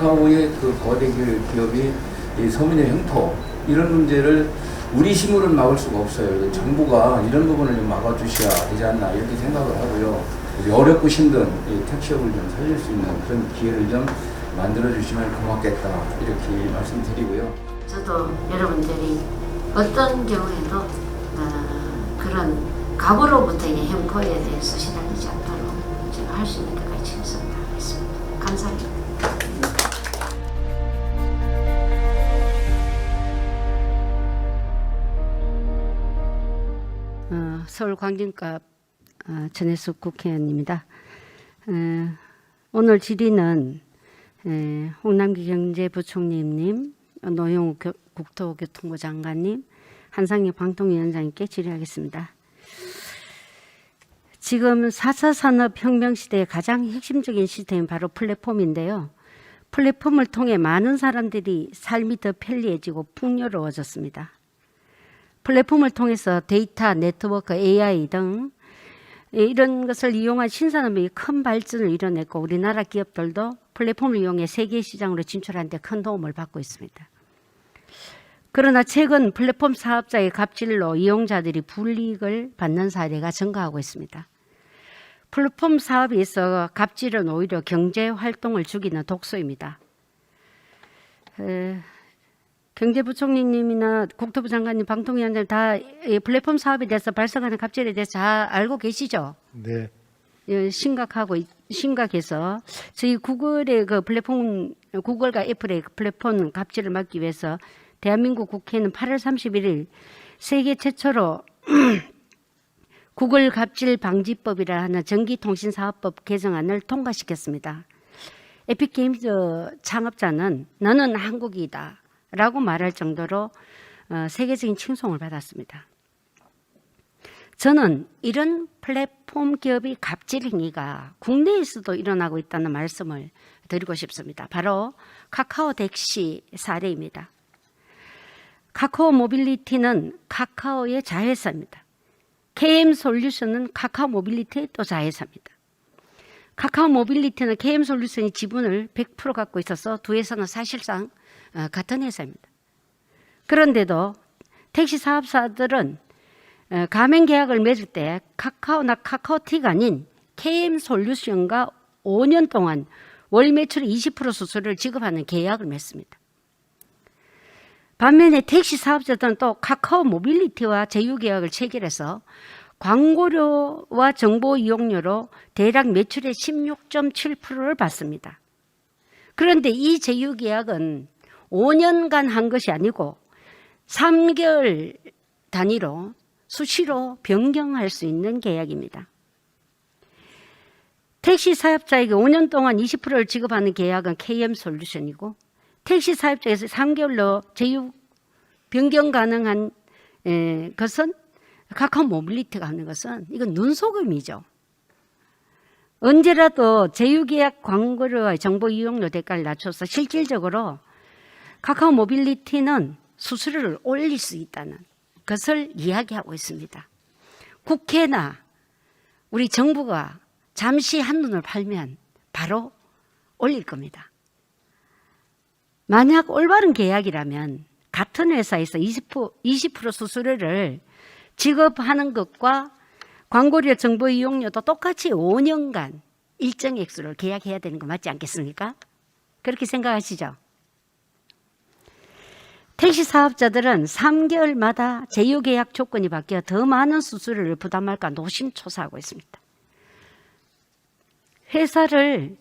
카카오의 그 거대 기업이 이 서민의 횡포 이런 문제를 우리 힘으로는 막을 수가 없어요. 정부가 이런 부분을 좀 막아주셔야 되지 않나 이렇게 생각을 하고요. 어렵고 힘든 이 택시업을 좀 살릴 수 있는 그런 기회를 좀 만들어주시면 고맙겠다 이렇게 말씀드리고요. 저도 여러분들이 어떤 경우에도 그런 갑으로부터의 횡포에 대해서 시달리지 않도록 제가 할 수 있는 것까지 최선을 다하겠습니다. 감사합니다. 서울 광진갑 전혜숙 국회의원입니다. 오늘 질의는 홍남기 경제부총리님, 노영우 국토교통부 장관님, 한상혁 방통위원장님께 질의하겠습니다. 지금 4차 산업혁명 시대의 가장 핵심적인 시스템이 바로 플랫폼인데요. 플랫폼을 통해 많은 사람들이 삶이 더 편리해지고 풍요로워졌습니다. 플랫폼을 통해서 데이터, 네트워크, AI 등 이런 것을 이용한 신산업이 큰 발전을 이뤄냈고 우리나라 기업들도 플랫폼을 이용해 세계 시장으로 진출하는 데 큰 도움을 받고 있습니다. 그러나 최근 플랫폼 사업자의 갑질로 이용자들이 불이익을 받는 사례가 증가하고 있습니다. 플랫폼 사업에 있어 갑질은 오히려 경제 활동을 죽이는 독소입니다. 경제부총리님이나 국토부 장관님, 방통위원장 다 플랫폼 사업에 대해서 발생하는 갑질에 대해서 잘 알고 계시죠? 네. 심각해서 저희 구글의 그 플랫폼, 구글과 애플의 플랫폼 갑질을 막기 위해서 대한민국 국회는 8월 31일 세계 최초로 구글 갑질 방지법이라 하는 전기통신사업법 개정안을 통과시켰습니다. 에픽게임즈 창업자는 너는 한국이다 라고 말할 정도로 세계적인 칭송을 받았습니다. 저는 이런 플랫폼 기업의 갑질 행위가 국내에서도 일어나고 있다는 말씀을 드리고 싶습니다. 바로 카카오 택시 사례입니다. 카카오 모빌리티는 카카오의 자회사입니다. KM솔루션은 카카오 모빌리티의 또 자회사입니다. 카카오 모빌리티는 KM솔루션이 지분을 100% 갖고 있어서 두 회사는 사실상 같은 회사입니다. 그런데도 택시 사업사들은 가맹 계약을 맺을 때 카카오나 카카오티가 아닌 KM솔루션과 5년 동안 월 매출의 20% 수수료를 지급하는 계약을 맺습니다. 반면에 택시 사업자들은 또 카카오 모빌리티와 제휴계약을 체결해서 광고료와 정보 이용료로 대략 매출의 16.7%를 받습니다. 그런데 이 제휴계약은 5년간 한 것이 아니고 3개월 단위로 수시로 변경할 수 있는 계약입니다. 택시 사업자에게 5년 동안 20%를 지급하는 계약은 KM솔루션이고 택시 사업자에서 3개월로 제휴 변경 가능한 것은 카카오 모빌리티가 하는 것은 이건 눈속임이죠. 언제라도 제휴계약 광고료와 정보 이용료 대가를 낮춰서 실질적으로 카카오 모빌리티는 수수료를 올릴 수 있다는 것을 이야기하고 있습니다. 국회나 우리 정부가 잠시 한눈을 팔면 바로 올릴 겁니다. 만약 올바른 계약이라면 같은 회사에서 20% 수수료를 지급하는 것과 광고료 정보 이용료도 똑같이 5년간 일정 액수를 계약해야 되는 거 맞지 않겠습니까? 그렇게 생각하시죠? 택시 사업자들은 3개월마다 제휴계약 조건이 바뀌어 더 많은 수수료를 부담할까 노심초사하고 있습니다. 회사를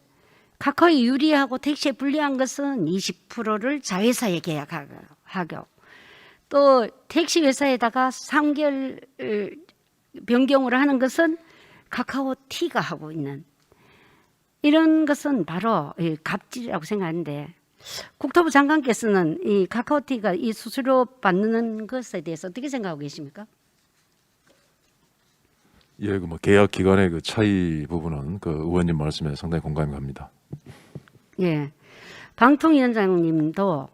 카카오에 유리하고 택시에 불리한 것은 20%를 자회사에 계약하고 또 택시 회사에다가 3개월 변경으로 하는 것은 카카오티가 하고 있는 이런 것은 바로 갑질이라고 생각하는데 국토부 장관께서는 이 카카오티가 이 수수료 받는 것에 대해서 어떻게 생각하고 계십니까? 예, 그 계약 기간의 그 차이 부분은 그 의원님 말씀에 상당히 공감이 갑니다. 예, 방통위원장님도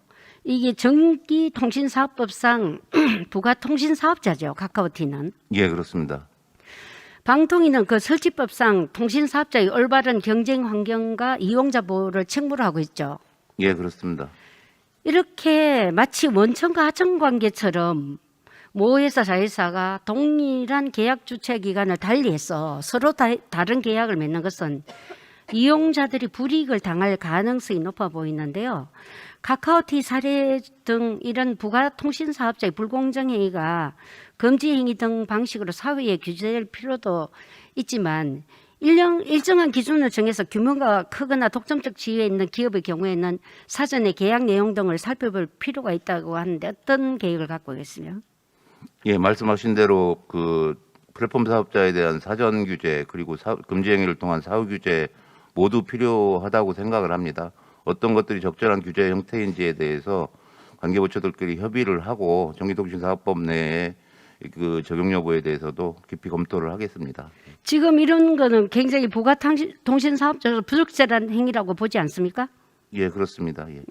이게 전기통신사업법상 부가통신사업자죠, 카카오티는. 예, 그렇습니다. 방통위는 그 설치법상 통신사업자의 올바른 경쟁 환경과 이용자 보호를 책무로 하고 있죠. 예, 그렇습니다. 이렇게 마치 원청과 하청 관계처럼 모회사 자회사가 동일한 계약 주체 기간을 달리해서 서로 다른 계약을 맺는 것은 이용자들이 불이익을 당할 가능성이 높아 보이는데요. 카카오티 사례 등 이런 부가통신 사업자의 불공정 행위가 금지 행위 등 방식으로 사회에 규제될 필요도 있지만 일정한 기준을 정해서 규모가 크거나 독점적 지위에 있는 기업의 경우에는 사전에 계약 내용 등을 살펴볼 필요가 있다고 하는데 어떤 계획을 갖고 계시며? 예, 말씀하신 대로 그 플랫폼 사업자에 대한 사전 규제 그리고 금지 행위를 통한 사후 규제 모두 필요하다고 생각을 합니다. 어떤 것들이 적절한 규제 형태인지에 대해서 관계부처들끼리 협의를 하고 전기통신사업법 내에 그 적용 여부에 대해서도 깊이 검토를 하겠습니다. 지금 이런 거는 굉장히 부가통신 사업자로 부적절한 행위라고 보지 않습니까? 예, 그렇습니다. 예.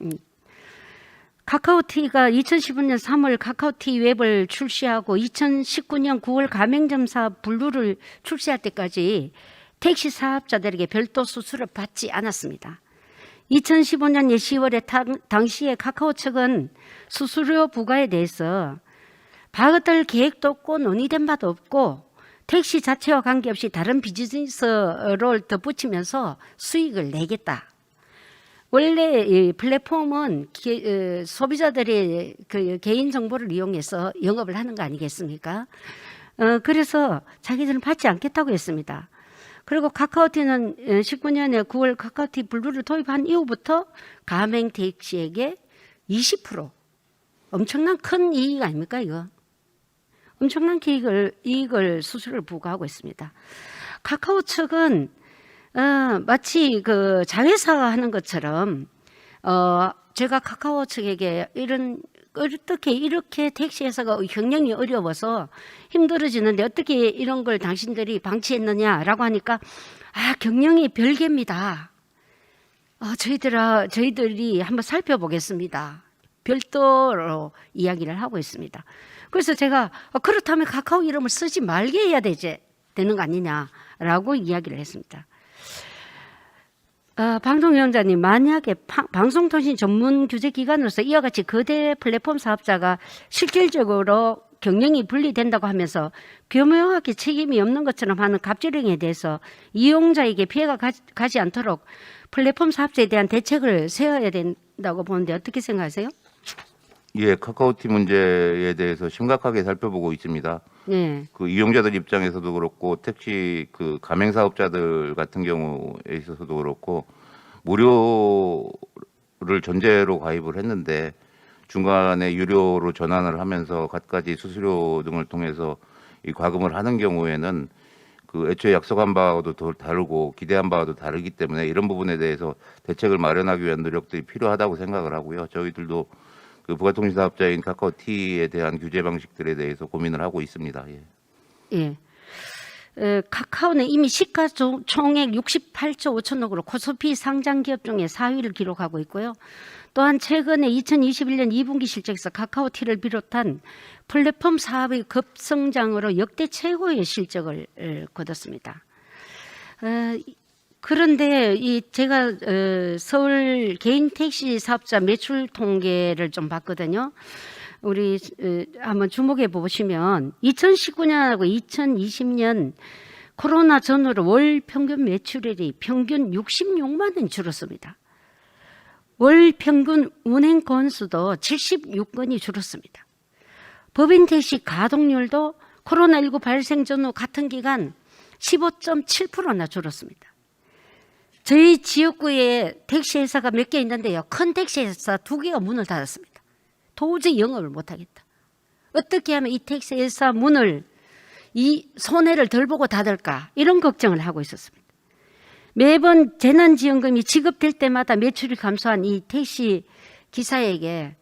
카카오티가 2015년 3월 카카오티 웹을 출시하고 2019년 9월 가맹점사 블루를 출시할 때까지 택시 사업자들에게 별도 수수료를 받지 않았습니다. 2015년 10월에 당시에 카카오 측은 수수료 부과에 대해서 받을 계획도 없고 논의된 바도 없고 택시 자체와 관계없이 다른 비즈니스를 덧붙이면서 수익을 내겠다. 원래 이 플랫폼은 소비자들의 그 개인 정보를 이용해서 영업을 하는 거 아니겠습니까? 그래서 자기들은 받지 않겠다고 했습니다. 그리고 카카오티는 19년에 9월 카카오티 블루를 도입한 이후부터 가맹 택시에게 20% 엄청난 큰 이익 아닙니까 이거? 엄청난 이익을 수수료를 부과하고 있습니다. 카카오 측은 마치 그 자회사가 하는 것처럼 제가 카카오 측에게 어떻게 이렇게 택시회사가 경영이 어려워서 힘들어지는데 어떻게 이런 걸 당신들이 방치했느냐라고 하니까 경영이 별개입니다. 저희들이 한번 살펴보겠습니다. 별도로 이야기를 하고 있습니다. 그래서 제가 그렇다면 카카오 이름을 쓰지 말게 해야 되는 거 아니냐라고 이야기를 했습니다. 방송위원장님, 만약에 방송통신 전문 규제 기관으로서 이와 같이 거대 플랫폼 사업자가 실질적으로 경영이 분리된다고 하면서 교묘하게 책임이 없는 것처럼 하는 갑질행위에 대해서 이용자에게 피해가 가지 않도록 플랫폼 사업자에 대한 대책을 세워야 된다고 보는데 어떻게 생각하세요? 예, 카카오티 문제에 대해서 심각하게 살펴보고 있습니다. 네. 그 이용자들 입장에서도 그렇고 택시 그 가맹 사업자들 같은 경우에 있어서도 그렇고 무료를 전제로 가입을 했는데 중간에 유료로 전환을 하면서 갖가지 수수료 등을 통해서 이 과금을 하는 경우에는 그 애초에 약속한 바와도 더 다르고 기대한 바와도 다르기 때문에 이런 부분에 대해서 대책을 마련하기 위한 노력들이 필요하다고 생각을 하고요. 저희들도 그 부가통신 사업자인 카카오티에 대한 규제 방식들에 대해서 고민을 하고 있습니다. 예. 예. 카카오는 이미 시가총액 68조 5천억으로 코스피 상장 기업 중에 4위를 기록하고 있고요. 또한 최근에 2021년 2분기 실적에서 카카오티를 비롯한 플랫폼 사업의 급성장으로 역대 최고의 실적을 거뒀습니다. 그런데 제가 서울 개인 택시 사업자 매출 통계를 좀 봤거든요. 우리 한번 주목해 보시면 2019년하고 2020년 코로나 전후로 월 평균 매출액이 평균 66만 원 줄었습니다. 월 평균 운행 건수도 76건이 줄었습니다. 법인 택시 가동률도 코로나19 발생 전후 같은 기간 15.7%나 줄었습니다. 저희 지역구에 택시회사가 몇 개 있는데요. 큰 택시회사 2개가 문을 닫았습니다. 도저히 영업을 못하겠다. 어떻게 하면 이 택시회사 문을 이 손해를 덜 보고 닫을까 이런 걱정을 하고 있었습니다. 매번 재난지원금이 지급될 때마다 매출이 감소한 이 택시 기사에게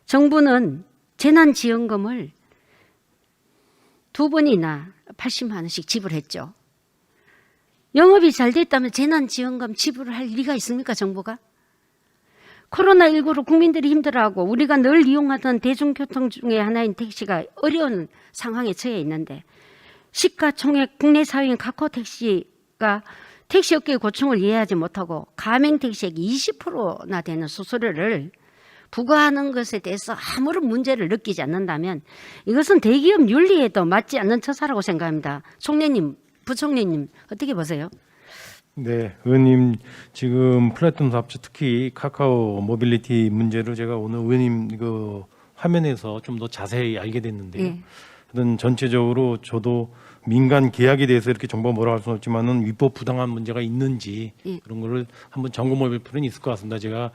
정부는 재난지원금을 2번이나 80만 원씩 지불했죠. 영업이 잘 됐다면 재난지원금 지불을 할 리가 있습니까, 정부가? 코로나19로 국민들이 힘들어하고 우리가 늘 이용하던 대중교통 중에 하나인 택시가 어려운 상황에 처해 있는데 시가총액 국내 사회인 카카오택시가 택시업계의 고충을 이해하지 못하고 가맹택시액 20%나 되는 수수료를 부과하는 것에 대해서 아무런 문제를 느끼지 않는다면 이것은 대기업 윤리에도 맞지 않는 처사라고 생각합니다. 총리님, 부총리님 어떻게 보세요? 네, 의원님 지금 플랫폼 사업자 특히 카카오 모빌리티 문제를 제가 오늘 의원님 그 화면에서 좀 더 자세히 알게 됐는데요. 예. 하여튼 전체적으로 저도 민간 계약에 대해서 이렇게 정보가 뭐라고 할 수는 없지만은 위법 부당한 문제가 있는지 예. 그런 거를 한번 점검해 볼 필요는 있을 것 같습니다. 제가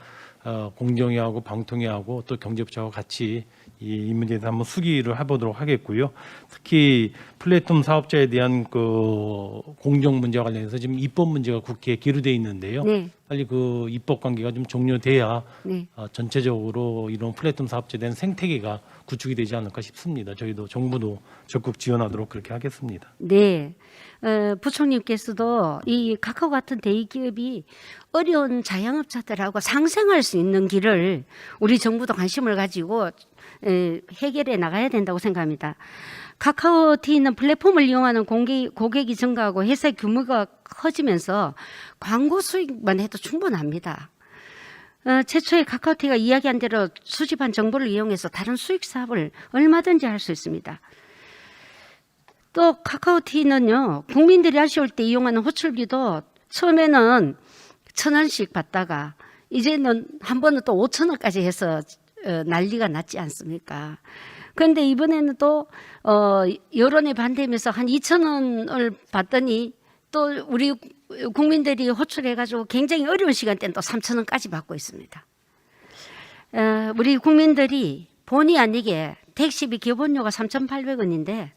공정위하고 방통위하고 또 경제부처하고 같이 이 문제에 대해서 한번 수기를 해보도록 하겠고요. 특히 플랫폼 사업자에 대한 그 공정 문제와 관련해서 지금 입법 문제가 국회에 기류돼 있는데요. 네. 빨리 그 입법 관계가 좀 종료돼야 네. 전체적으로 이런 플랫폼 사업자에 대한 생태계가 구축이 되지 않을까 싶습니다. 저희도 정부도 적극 지원하도록 그렇게 하겠습니다. 네. 부총리께서도 이 카카오 같은 대기업이 어려운 자영업자들하고 상생할 수 있는 길을 우리 정부도 관심을 가지고 해결해 나가야 된다고 생각합니다. 카카오티는 플랫폼을 이용하는 고객이 증가하고 회사의 규모가 커지면서 광고 수익만 해도 충분합니다. 최초에 카카오티가 이야기한 대로 수집한 정보를 이용해서 다른 수익 사업을 얼마든지 할 수 있습니다. 또 카카오티는요, 국민들이 아쉬울 때 이용하는 호출비도 처음에는 1,000원씩 받다가 이제는 한 번은 또 5,000원까지 해서 난리가 났지 않습니까? 그런데 이번에는 또 여론에 반대하면서 한 2,000원을 받더니 또 우리 국민들이 호출해가지고 굉장히 어려운 시간대는 또 3,000원까지 받고 있습니다. 우리 국민들이 본의 아니게 택시비 기본료가 3,800원인데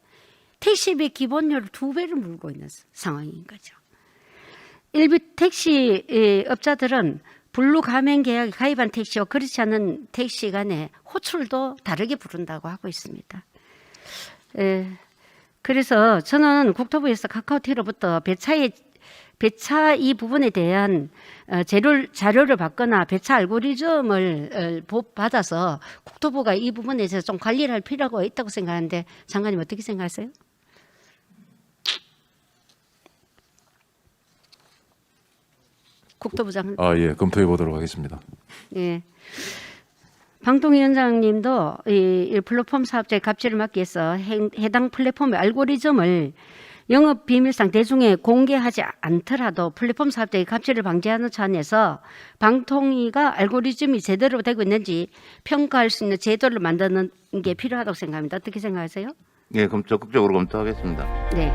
택시비 기본료를 2배를 물고 있는 상황인 거죠. 일부 택시 업자들은 블루 가맹 계약에 가입한 택시와 그렇지 않은 택시 간에 호출도 다르게 부른다고 하고 있습니다. 그래서 저는 국토부에서 카카오티로부터 배차 이 부분에 대한 자료를 받거나 배차 알고리즘을 받아서 국토부가 이 부분에 대해서 좀 관리를 할 필요가 있다고 생각하는데 장관님 어떻게 생각하세요? 국토부장. 예, 검토해 보도록 하겠습니다. 예. 방통위원장님도 이 플랫폼 사업자의 갑질을 막기 위해서 해당 플랫폼의 알고리즘을 영업 비밀상 대중에 공개하지 않더라도 플랫폼 사업자의 갑질을 방지하는 차원에서 방통위가 알고리즘이 제대로 되고 있는지 평가할 수 있는 제도를 만드는 게 필요하다고 생각합니다. 어떻게 생각하세요? 예, 그럼 적극적으로 검토하겠습니다. 네.